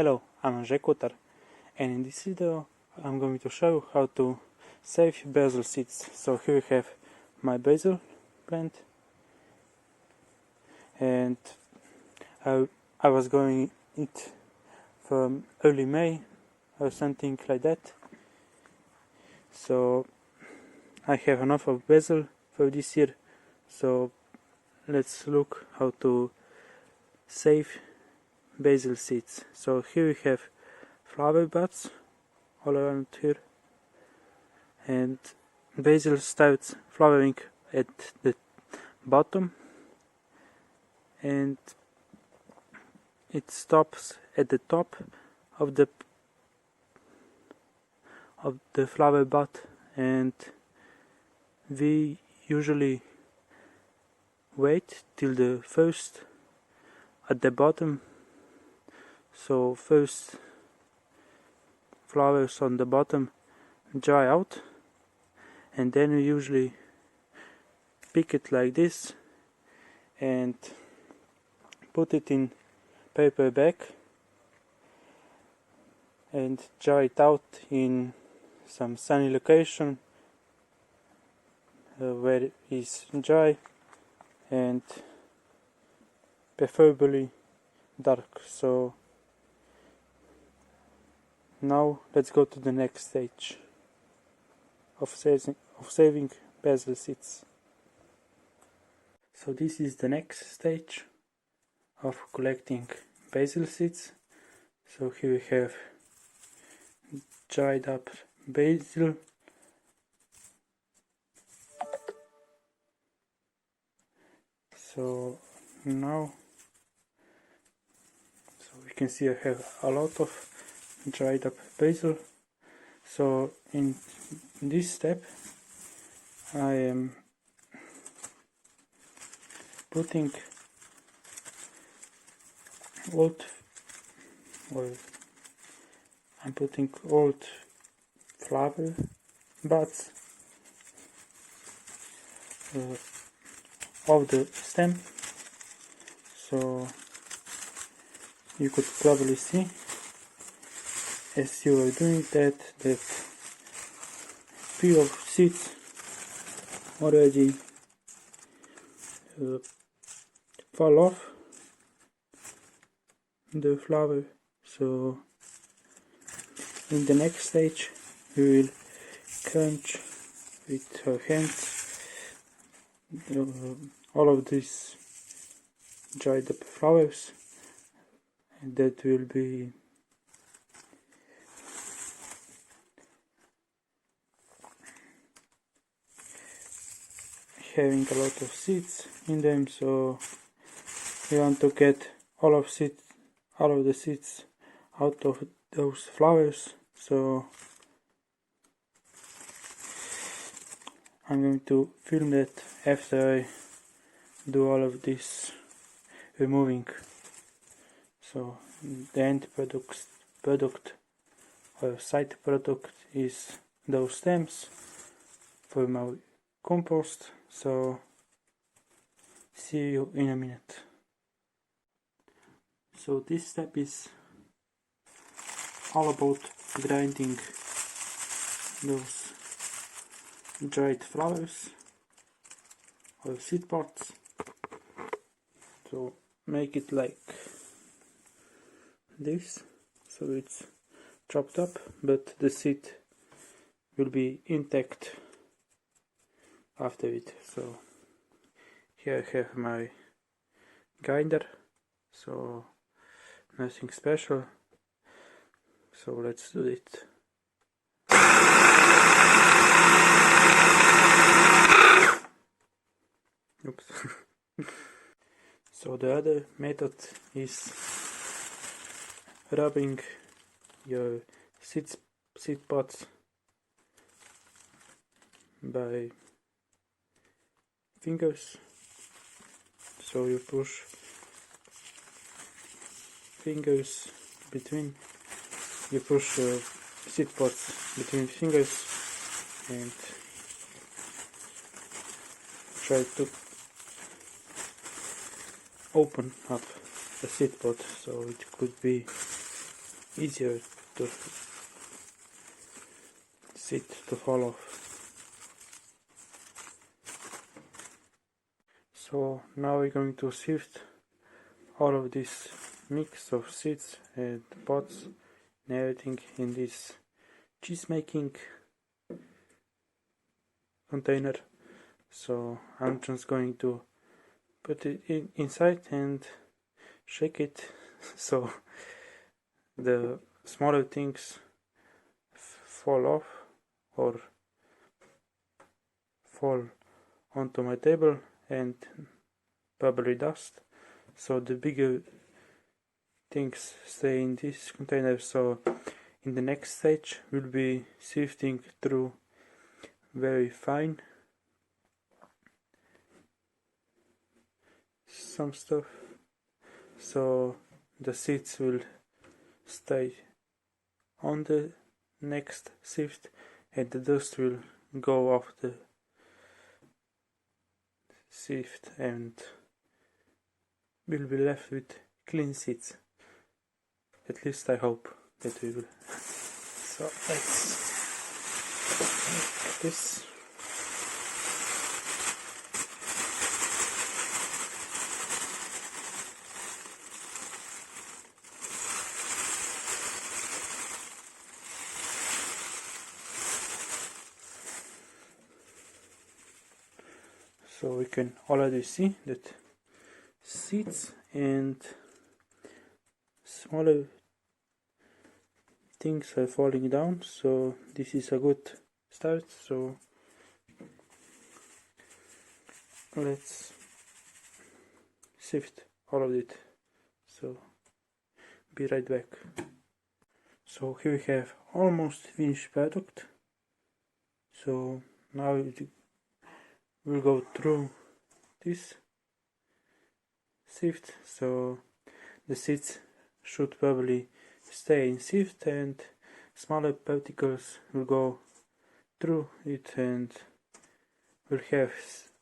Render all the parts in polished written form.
Hello, I'm Kotar, and in this video I'm going to show you how to save basil seeds. So here we have my basil plant, and I was growing it from early May or something like that. So I have enough of basil for this year, so let's look how to save basil seeds. So here we have flower buds all around here, and basil starts flowering at the bottom and it stops at the top of the flower bud, and we usually wait till the first at the bottom. So first flowers on the bottom dry out, and then we usually pick it like this and put it in paper bag and dry it out in some sunny location where it is dry and preferably dark. So now let's go to the next stage of saving basil seeds. So this is the next stage of collecting basil seeds. So here we have dried up basil. So now, we can see I have a lot of dried up basil. So in this step I am putting old flower buds of the stem. So you could probably see as you are doing that few of seeds already fall off the flower. So in the next stage we will crunch with our hands all of these dried up flowers, and that will be having a lot of seeds in them. So we want to get all of the seeds out of those flowers. So I'm going to film that after I do all of this removing. So the end product or side product is those stems for my compost. So see you in a minute. So this step is all about grinding those dried flowers or seed pods. So make it like this, so it's chopped up but the seed will be intact after it. So here I have my grinder, so nothing special. So let's do it. Oops. So the other method is rubbing your seed pods by fingers. So you push fingers between, you push seed pods between fingers and try to open up the seed pod, so it could be easier to seat to fall off. So now we're going to sift all of this mix of seeds and pots and everything in this cheese making container. So I'm just going to put it inside and shake it so the smaller things fall off or fall onto my table and bubbly dust, so the bigger things stay in this container. So in the next stage we'll be sifting through very fine some stuff, so the seeds will stay on the next sift and the dust will go off the sift and we'll be left with clean seeds. At least I hope that we will. So let's make this. So we can already see that seeds and smaller things are falling down, so this is a good start. So let's sift all of it, so be right back. So here we have almost finished product. So now we'll go through this sift, so the seeds should probably stay in sift and smaller particles will go through it and we'll have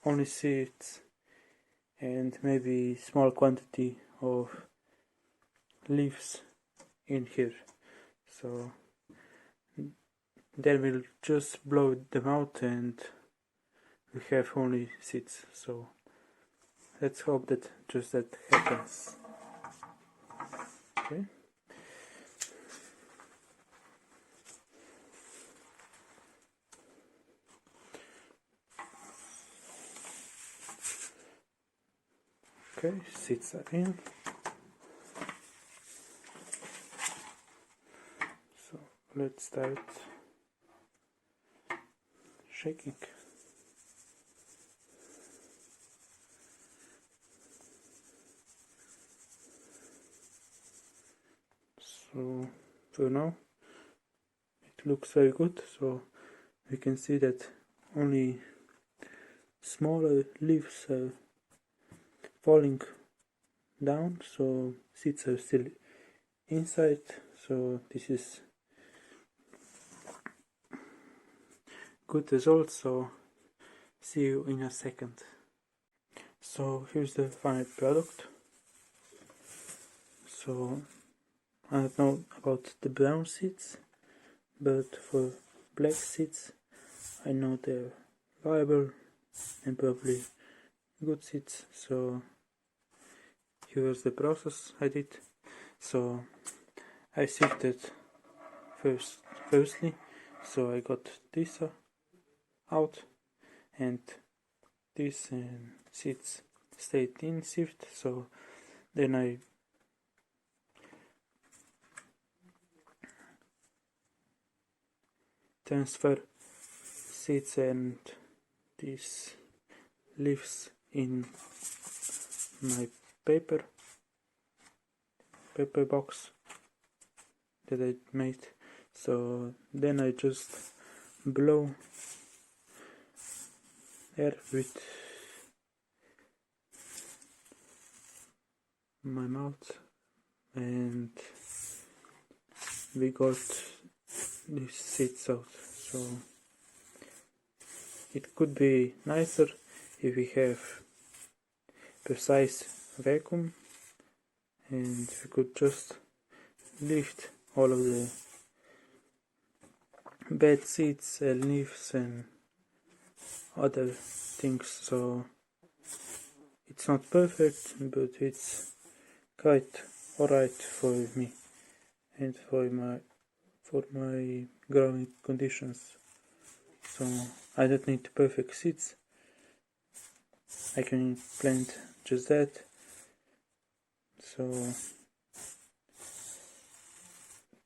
only seeds and maybe small quantity of leaves in here. So then we'll just blow them out and we have only seeds. So let's hope that just that happens. Okay. Okay, seeds are in. So let's start shaking. So for now it looks very good, so we can see that only smaller leaves are falling down, so seeds are still inside, so this is good result. So see you in a second. So here's the final product. So I don't know about the brown seeds, but for black seeds I know they're viable and probably good seeds. So here's the process I did. So I sifted firstly, so I got this out and this seeds stayed in sift. So then I transfer seeds and these leaves in my paper box that I made. So then I just blow air with my mouth and we got these seeds out. So it could be nicer if we have precise vacuum and we could just lift all of the bad seeds and leaves and other things. So it's not perfect, but it's quite alright for me and for my growing conditions. So I don't need perfect seeds. I can plant just that. So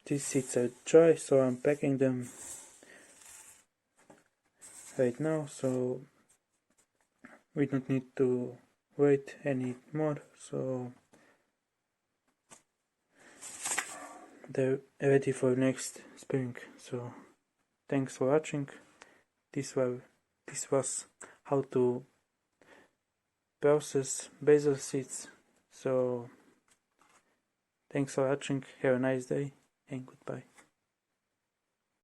these seeds are dry, so I'm packing them right now, so we don't need to wait any more. So they're ready for next spring. So thanks for watching. This was how to process basil seeds. So thanks for watching. Have a nice day and goodbye.